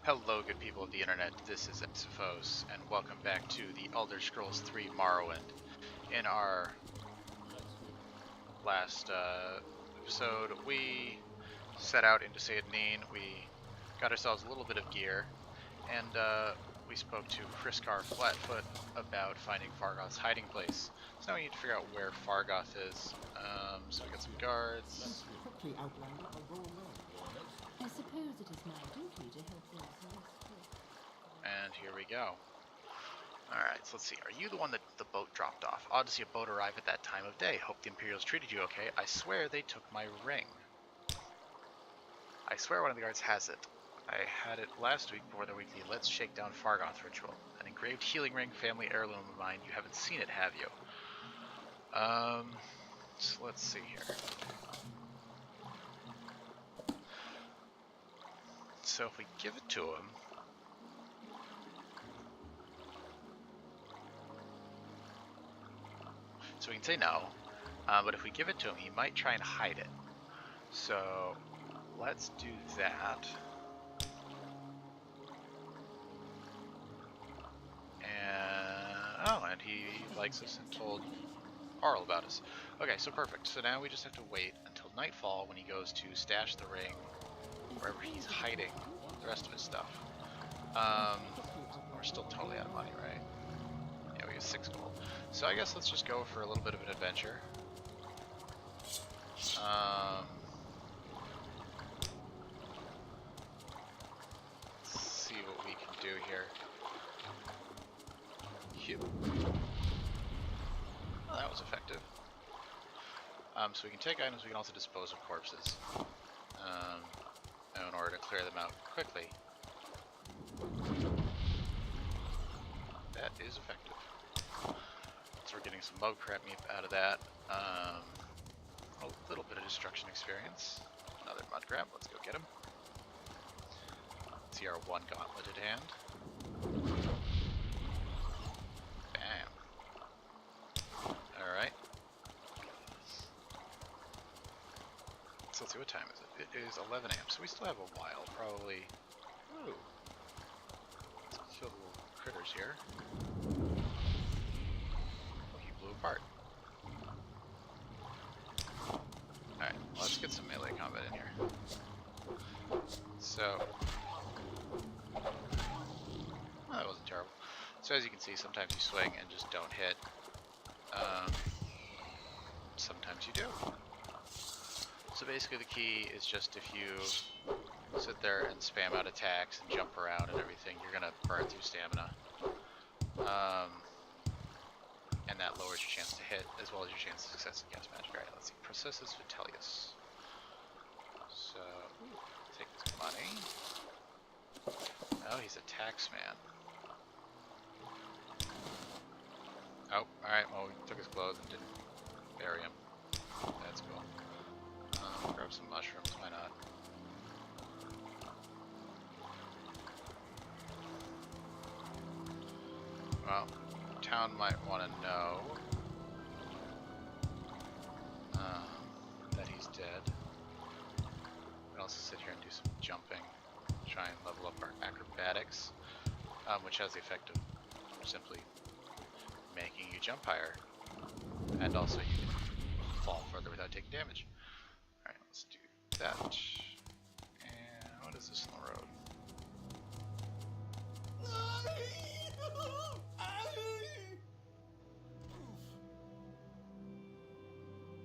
Hello, good people of the internet. This is Exifos, and welcome back to the Elder Scrolls 3 Morrowind. In our last episode, we set out into Seyda Neen. We got ourselves a little bit of gear, and we spoke to Friskar Flatfoot about finding Fargoth's hiding place. So now we need to figure out where Fargoth is. So we got some guards. Quickly, Outlander, I'll go along. I suppose it is my duty to help those less. And here we go. Alright, so let's see. Are you the one that the boat dropped off? Odd to see a boat arrive at that time of day. Hope the Imperials treated you okay. I swear they took my ring. I swear one of the guards has it. I had it last week before the weekly Let's Shake Down Fargoth ritual. An engraved healing ring, family heirloom of mine. You haven't seen it, have you? So let's see here. So if we give it to him... So we can say no, but if we give it to him, he might try and hide it. So let's do that. And oh, and he likes us and told Arl about us. Okay, so perfect. So now we just have to wait until nightfall when he goes to stash the ring wherever he's hiding the rest of his stuff. We're still totally out of money, right? Yeah, we have 6 gold. So I guess let's just go for a little bit of an adventure. Let's see what we can do here. Phew. Well, that was effective. So we can take items, we can also dispose of corpses. In order to clear them out quickly. That is effective. So we're getting some mug crap meat out of that. A little bit of destruction experience. Another mud crab. Let's go get him. See our one gauntleted hand. Bam. Alright. So let's see, what time is it? It is 11 a.m. So we still have a while. Probably... Ooh. Let's kill the little critters here. Apart. Alright, let's get some melee combat in here. So, well, that wasn't terrible. So as you can see, sometimes you swing and just don't hit. Sometimes you do. So basically the key is just if you sit there and spam out attacks and jump around and everything, you're gonna burn through stamina. And that lowers your chance to hit, as well as your chance of success in cast magic. Alright, let's see. Processus Vitellius. So, take this money. Oh, he's a tax man. Oh, alright, well, we took his clothes and didn't bury him. That's cool. Grab some mushrooms, why not? Well, town might want to know that he's dead. We can also sit here and do some jumping, try and level up our acrobatics, which has the effect of simply making you jump higher, and also you can fall further without taking damage. Alright, let's do that. And what is this on the road?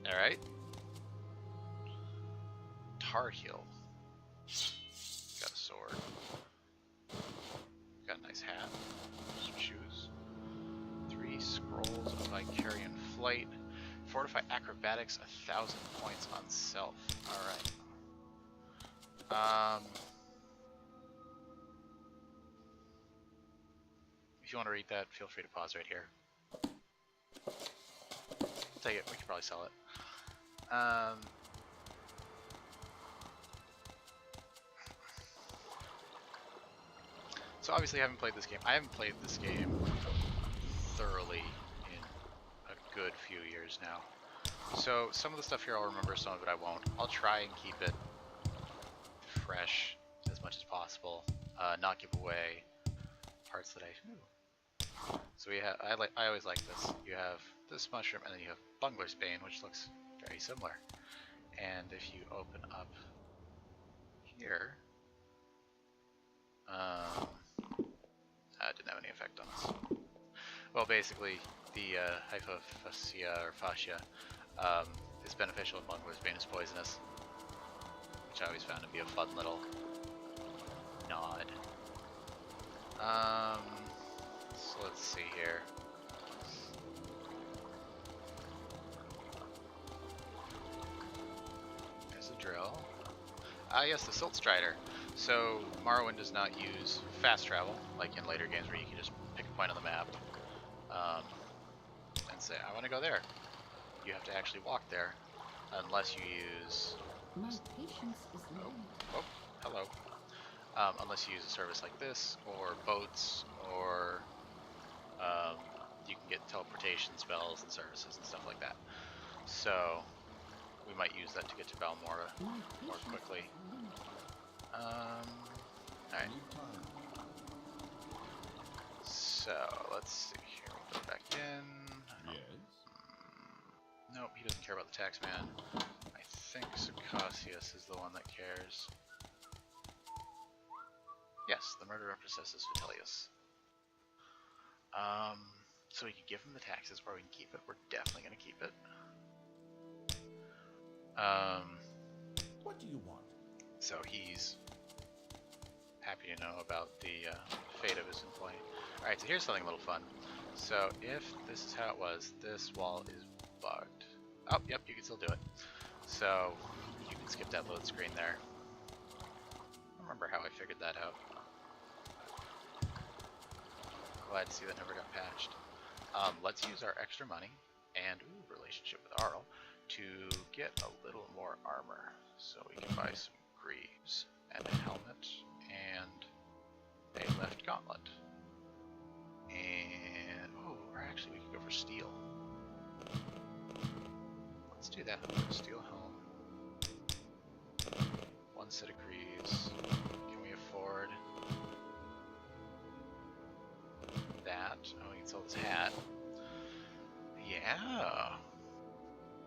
Alright. Tar Heel. Got a sword. Got a nice hat. Some shoes. 3 scrolls of Vicarian Flight. Fortify acrobatics 1,000 points on self. Alright. If you want to read that, feel free to pause right here. I'll take it. We could probably sell it. So obviously I haven't played this game. I haven't played this game thoroughly in a good few years now. So some of the stuff here I'll remember, some of it I won't. I'll try and keep it fresh as much as possible. possible, not give away parts that I. Ooh. So we have. I always like this. You have this mushroom, and then you have Bungler's Bane, which looks very similar. And if you open up here, didn't have any effect on us. Well, basically, the hypophasia or fascia is beneficial, and Bungler's Bane is poisonous, which I always found to be a fun little nod. So let's see here. There's a drill. Ah, yes, the Silt Strider. So Morrowind does not use fast travel, like in later games where you can just pick a point on the map and say, I want to go there. You have to actually walk there, unless you use... My patience is limited. Oh, hello. Unless you use a service like this, or boats, or you can get teleportation spells and services and stuff like that. So we might use that to get to Balmora more quickly. Alright. So let's see here. We go back in. Nope, he doesn't care about the tax man. I think Circassius is the one that cares. Yes, the murderer possesses Vitellius. So we can give him the taxes, or we can keep it. We're definitely going to keep it. What do you want? So he's happy to know about the fate of his employee. Alright, so here's something a little fun. So if this is how it was, this wall is bugged. Oh, yep, you can still do it. So you can skip that load screen there. I don't remember how I figured that out. Glad to see that never got patched. Let's use our extra money and relationship with Arl to get a little more armor. So we can buy some greaves and a helmet and a left gauntlet. And or actually we could go for steel. Let's do that. Steel helm. One set of greaves. Can we afford that? Oh, we can sell this hat. Yeah.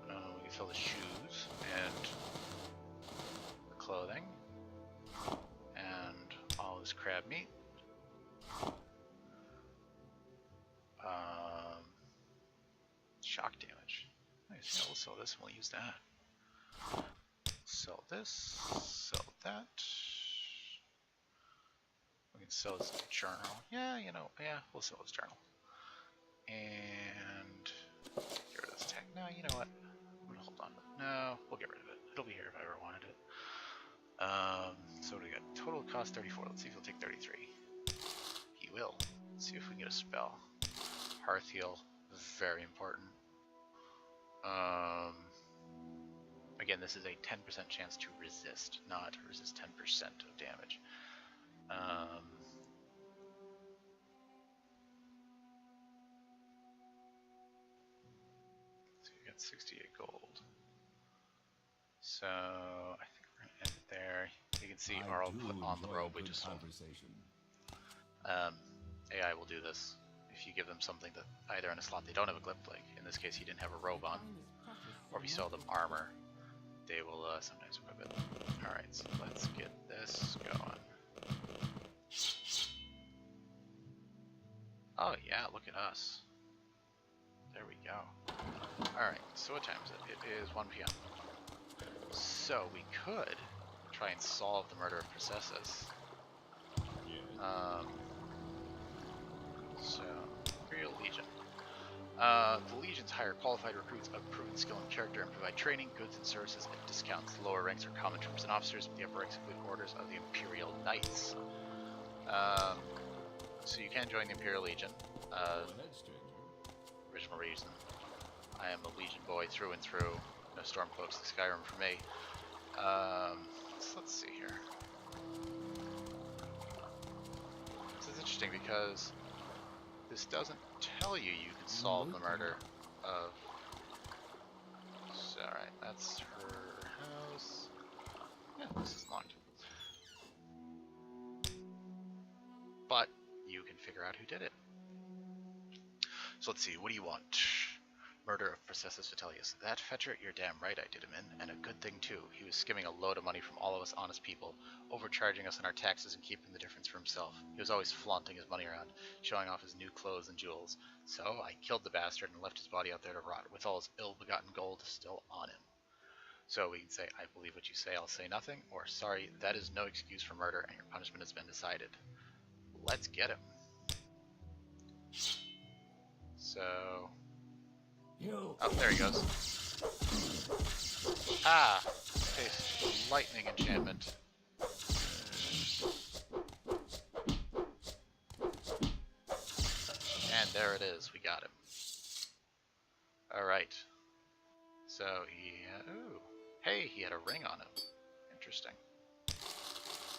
We can sell the shoes and the clothing and all this crab meat. Shock damage. Nice. Yeah, we'll sell this and we'll use that. Sell this. Sell that. We can sell this journal. Yeah, we'll sell this journal. And get rid of this tag. No, you know what? I'm gonna hold on to it. No, we'll get rid of it. It'll be here if I ever wanted it. So what do we got? Total cost 34. Let's see if he'll take 33. He will. Let's see if we can get a spell. Hearth heal, very important. Again, this is a 10% chance to resist, not resist 10% of damage. So you got 68 gold. So I think we're gonna end it there. You can see Arl put on the robe we just sold. AI will do this if you give them something that either in a slot they don't have a glyph, like in this case he didn't have a robe on, or if you sell them armor, they will sometimes equip it. Alright, so let's get this going. Oh yeah, look at us. There we go. Alright, so what time is it? It is 1 p.m. So we could try and solve the murder of Processus. So, Imperial Legion. The Legions hire qualified recruits of proven skill and character and provide training, goods, and services at discounts. The lower ranks are common troops and officers, but the upper ranks include orders of the Imperial Knights. So you can join the Imperial Legion. Original reason. I am a Legion boy through and through. No Stormcloaks in Skyrim for me. So let's see here. This is interesting because this doesn't tell you you can solve the murder of... So, alright, that's her house. Yeah, this is locked. but you can figure out who did it. So let's see, what do you want? Murder of Processus Vitellius. That fetcher, you're damn right I did him in, and a good thing too. He was skimming a load of money from all of us honest people, overcharging us on our taxes and keeping the difference for himself. He was always flaunting his money around, showing off his new clothes and jewels. So I killed the bastard and left his body out there to rot, with all his ill-begotten gold still on him. So we can say, I believe what you say, I'll say nothing, or sorry, that is no excuse for murder and your punishment has been decided. Let's get him. So... oh, there he goes. Ah! Space lightning enchantment. And there it is, we got him. Alright. So he had, ooh. Hey, he had a ring on him. Interesting.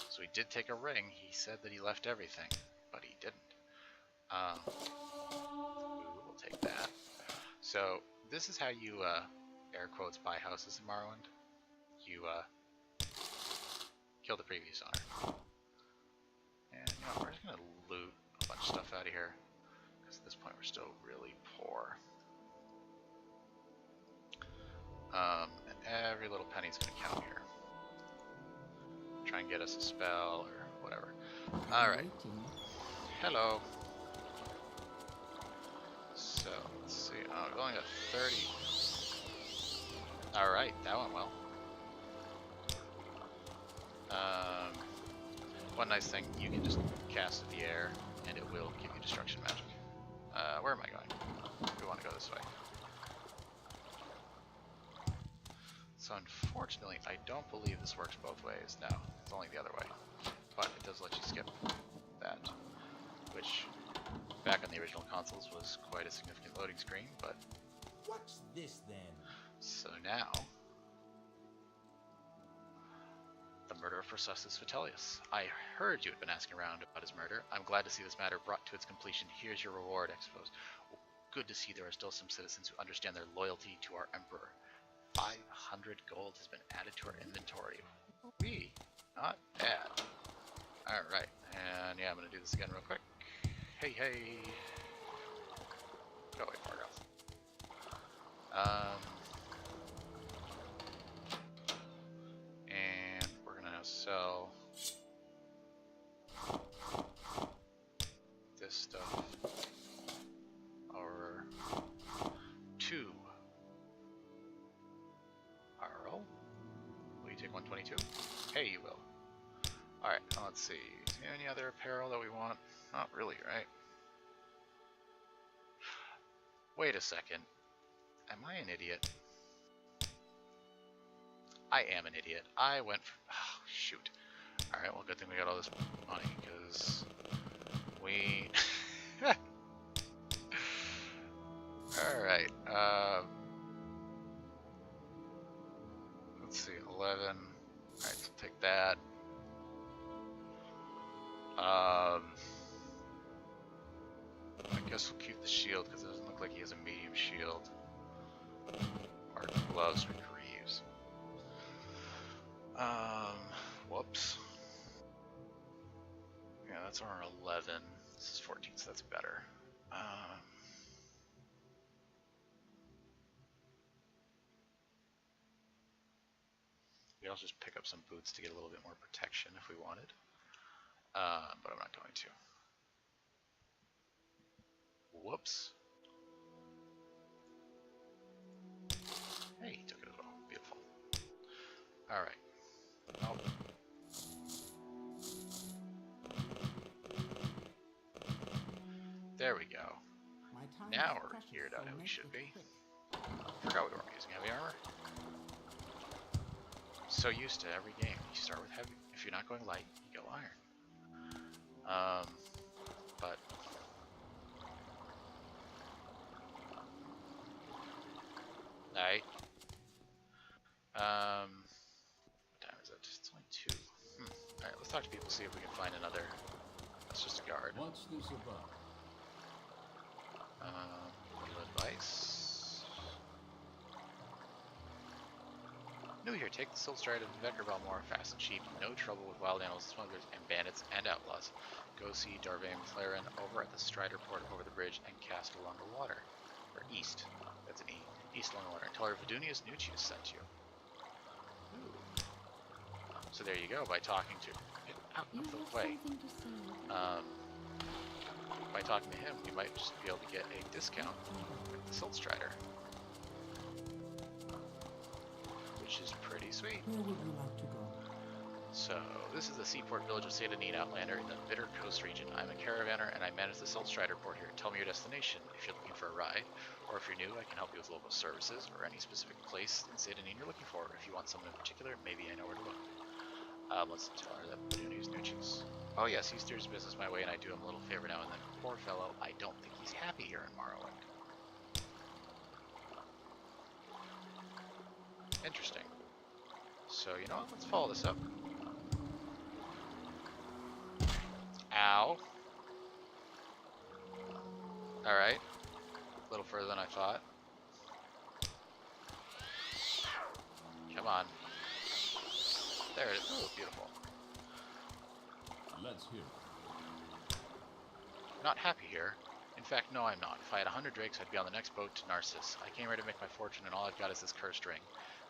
So he did take a ring. He said that he left everything, but he didn't. Ooh, we'll take that. So this is how you, air quotes, buy houses in Morrowind. You, kill the previous owner. And, you know, we're just gonna loot a bunch of stuff out of here. Because at this point we're still really poor. And every little penny's gonna count here. Try and get us a spell or whatever. Alright. Hello. So, let's see. Oh, we've only got 30. Alright, that went well. One nice thing, you can just cast in the air and it will give you destruction magic. Where am I going? We want to go this way. So unfortunately, I don't believe this works both ways. No, it's only the other way. But it does let you skip that, which back on the original consoles was quite a significant loading screen, but... what's this then? So now... the murder of Processus Vitellius. I heard you had been asking around about his murder. I'm glad to see this matter brought to its completion. Here's your reward, I suppose. Good to see there are still some citizens who understand their loyalty to our Emperor. 500 gold has been added to our inventory. Wee, not bad. Alright, and yeah, I'm going to do this again real quick. Hey, hey. Go away, Fargoth. And we're going to sell this stuff over to Arl. Will you take 122? Hey, you will. Alright, let's see. Is there any other apparel that we want? Not really, right? Wait a second. Am I an idiot? I am an idiot. I went for... oh, shoot. Alright, well, good thing we got all this money, because we... Alright, let's see, 11. Alright, so take that. I guess we'll keep the shield, because it doesn't look like he has a medium shield. Or gloves for Greaves. Whoops. Yeah, that's our 11. This is 14, so that's better. We also just pick up some boots to get a little bit more protection if we wanted. But I'm not going to. Whoops. Hey, he took it as well. Beautiful. Alright. Oh. There we go. Now we're geared out how we should be. Forgot we weren't using heavy armor. So used to every game. You start with heavy. If you're not going light, you go iron. But alright. What time is it? It's only 2. Alright, let's talk to people, see if we can find another. That's just a guard. What's this about? Little advice. New here, take the soul stride of Vector Balmore, fast and cheap, no trouble with wild animals, smugglers, and bandits, and outlaws. Go see Darvain Claren over at the Strider Port over the bridge and cast along the water. Or east. That's an E. East along the water. And tell her Vidunius Nuccius sent you. Ooh. So there you go, by talking to... Get out of the way. By talking to him, we might just be able to get a discount with the Silt Strider. Which is pretty sweet. Where would you like to go? So, this is the seaport village of Seyda Neen Outlander in the Bitter Coast region. I'm a caravaner and I manage the Silt Strider port here. Tell me your destination if you're looking for a ride, or if you're new, I can help you with local services or any specific place in Seyda Neen you're looking for. If you want someone in particular, maybe I know where to look. Let's tell her that Vidunius Nuccius. Oh yes, he steers business my way and I do him a little favor now and then. Poor fellow, I don't think he's happy here in Morrowind. Interesting. So, you know what? Let's follow this up. Ow. Alright. A little further than I thought. Come on. There it is. Oh, beautiful. Let's hear it. Not happy here. In fact, no, I'm not. If I had 100 drakes, I'd be on the next boat to Narcissus. I came here to make my fortune, and all I've got is this cursed ring.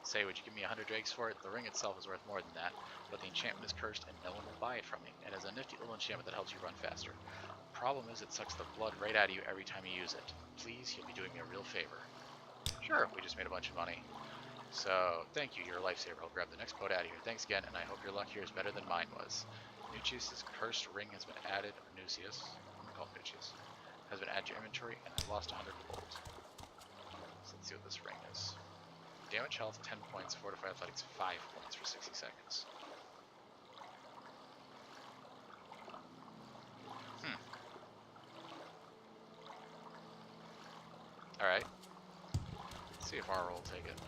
Say, would you give me 100 drakes for it? The ring itself is worth more than that, but the enchantment is cursed, and no one will buy it from me. It has a nifty little enchantment that helps you run faster. Problem is, it sucks the blood right out of you every time you use it. Please, you'll be doing me a real favor. Sure, we just made a bunch of money. So, thank you, you're a lifesaver. I'll grab the next boat out of here. Thanks again, and I hope your luck here is better than mine was. Nuccius' cursed ring has been added, or Nucius, I'm gonna call him Nuccius, has been added to your inventory, and I lost 100 gold. So let's see what this ring is. Damage health, 10 points, fortify athletics, 5 points for 60 seconds. Alright. Let's see if our roll will take it.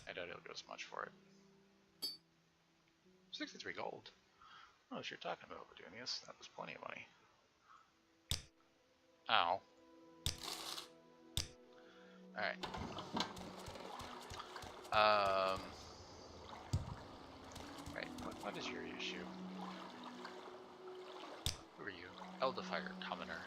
I doubt it'll go as much for it. 63 gold. Oh, if you're talking about Vidunius, that was plenty of money. Ow. Alright. Right, what is your issue? Who are you? Eldifier, commoner.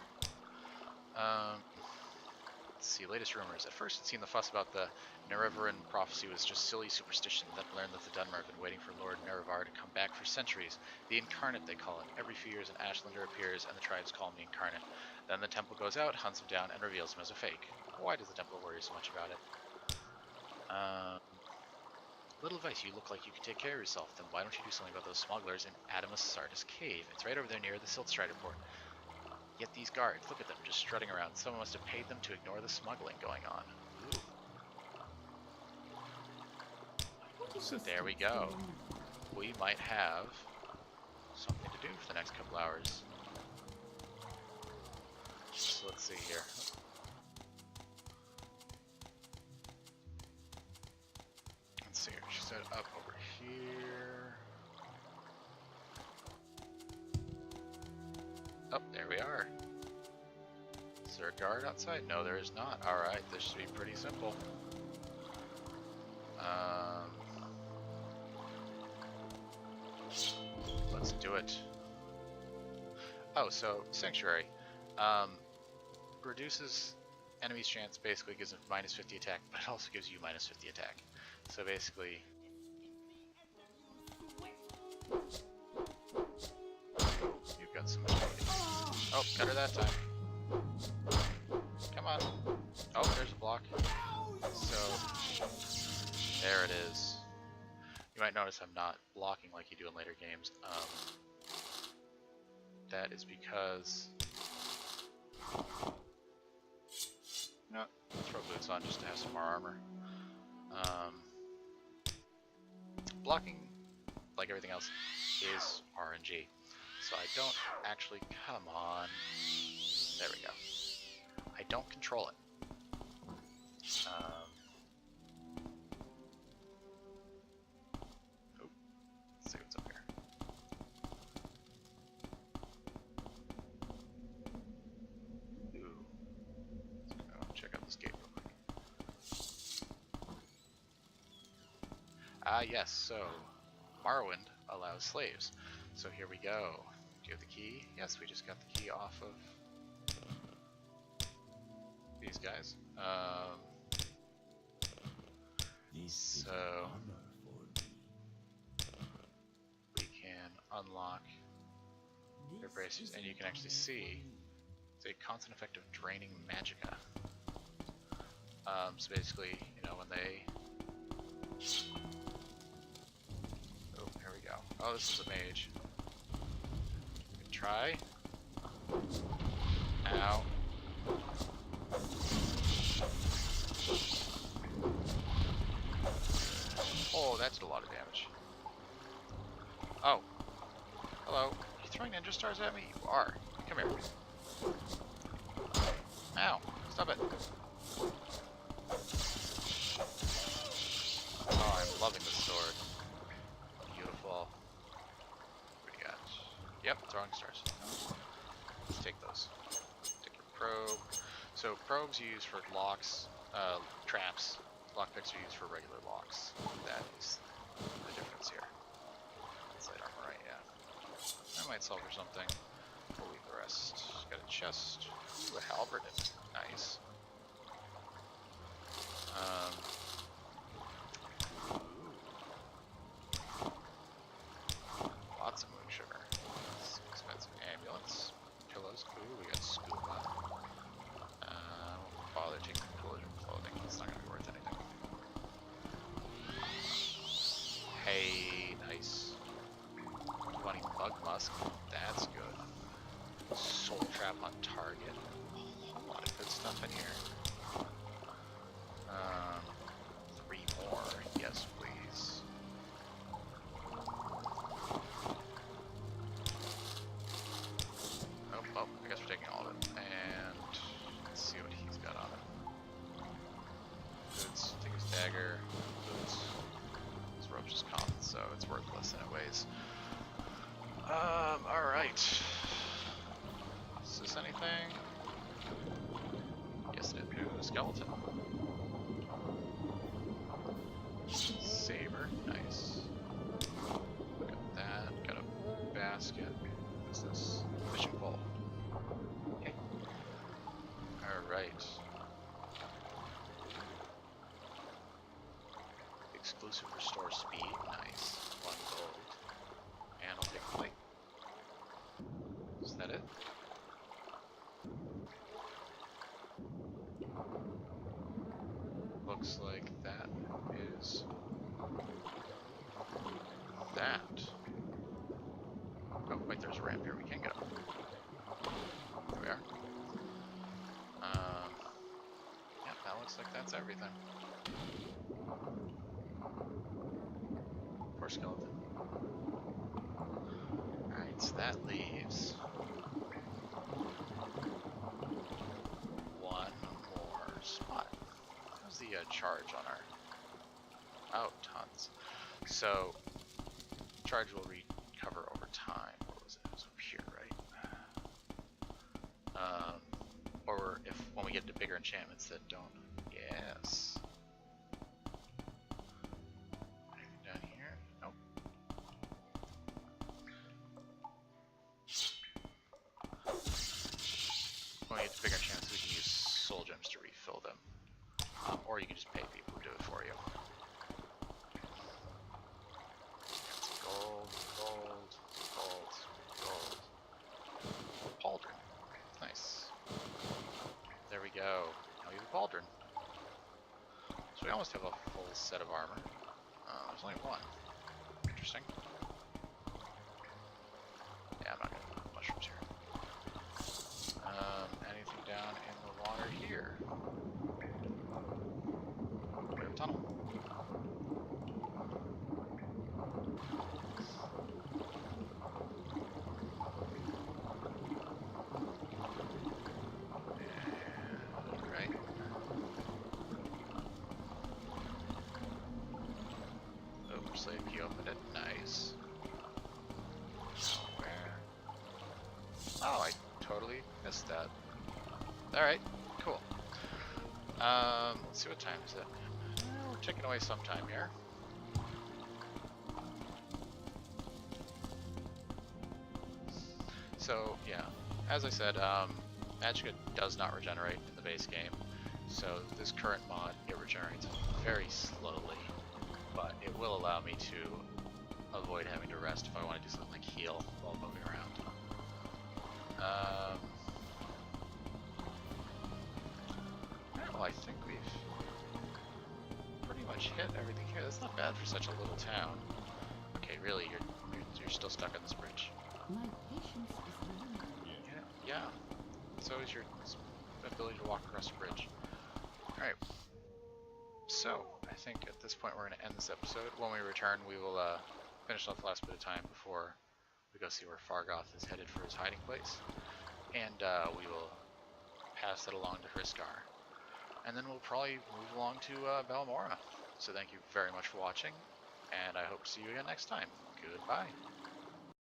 Let's see, latest rumors. At first it seemed the fuss about the Nerevaran prophecy was just silly superstition, then learned that the Dunmer have been waiting for Lord Nerevar to come back for centuries. The Incarnate, they call it. Every few years an Ashlander appears and the tribes call him the Incarnate. Then the temple goes out, hunts him down, and reveals him as a fake. Why does the temple worry so much about it? Little advice, you look like you can take care of yourself, then why don't you do something about those smugglers in Adamus Sardis Cave? It's right over there near the Silt Strider port. Yet these guards, look at them, just strutting around. Someone must have paid them to ignore the smuggling going on. Ooh. So there we go. We might have something to do for the next couple hours. So let's see here. Let's see here. She said up over here. Oh, there we are. Is there a guard outside? No, there is not. Alright, this should be pretty simple. Let's do it. Oh, so, Sanctuary. Reduces enemy's chance, basically gives them minus 50 attack, but it also gives you minus 50 attack. So basically... You've got some abilities. Oh, got her that time. Come on. Oh, there's a block. So, there it is. You might notice I'm not blocking like you do in later games. That is because... You know what? I'll throw boots on just to have some more armor. Blocking, like everything else, is RNG. So I don't actually... Come on. There we go. I don't control it. Oh, let's see what's up here. Ooh. Let's go check out this gate real quick. Ah, yes, so Morrowind allows slaves. So here we go. Do you have the key? Yes, we just got the key off of these guys. So we can unlock their braces, and you can actually see it's a constant effect of draining magicka. So basically, you know, when they... Oh, here we go. Oh, this is a mage. Good try. Ow. Oh, that did a lot of damage. Oh. Hello. You throwing ninja stars at me? You are. Come here. Ow. Stop it. Oh, I'm loving the sword. Beautiful. What do you got? Yep, throwing stars. Let's take those. Take your probe. So probes you use for locks, traps. Lockpicks are used for regular locks. That is the difference here. That's light armor, right? Yeah. That might solve for something. We'll leave the rest. Got a chest. Ooh, a halberd. Nice. Lots of moon sugar. That's expensive. Ambulance. Pillows. Ooh, we got scuba. Won't bother taking clothing. It's not going to be worth anything. Hey, nice. 20 bug musk. That's good. Soul trap on target. A whole lot of good stuff in here. 3 more. Yes, please. Oh, I guess we're taking all of it. And let's see what he's got on it. Goods. Take his dagger. Goods. His rope's just common, so it's worthless and it weighs. Alright. Is this anything? Yes, it is. Ooh, skeleton. Saber, nice. Got that, got a basket. What's this? Fishing pole. Okay. Alright. Exclusive restore speed, nice. 1 gold. And I'll take a plate. Is that it? Looks like that is that. Oh, wait, there's a ramp here. We can go. There we are. Yeah, that looks like that's everything. Poor skeleton. Alright, so that leaves 1 more spot. How's the charge on our... Oh, tons. So, charge will recover over time. What was it? It was up here, right? Or if when we get to bigger enchantments that don't... Yes. Anything down here? Nope. When we get to bigger enchantments, we can use soul gems to refill them. Or you can just pay people to do it for you. Gold, gold, gold, gold. Pauldron. Nice. There we go. Now we have a pauldron. So we almost have a full set of armor. There's only 1. Interesting. Yeah, I'm not gonna put mushrooms here. Anything down in the water here? We have a tunnel. Right. Oh, slave key opened it. Nice. Where? Oh, I totally missed that. Alright, cool. Let's see, what time is it? We're taking away some time here. So yeah, as I said, magicka does not regenerate in the base game. So this current mod, it regenerates very slowly, but it will allow me to avoid having to rest if I want to do something like heal while moving around. Well, I think we've pretty much hit everything here. That's not bad for such a little town. Okay, really, you're still stuck on this bridge. My patience is limited. Yeah. So is your ability to walk across the bridge. Alright. So, I think at this point we're going to end this episode. When we return, we will finish off the last bit of time before we go see where Fargoth is headed for his hiding place. And we will pass that along to Hriskar. And then we'll probably move along to Balmora. So thank you very much for watching, and I hope to see you again next time. Goodbye.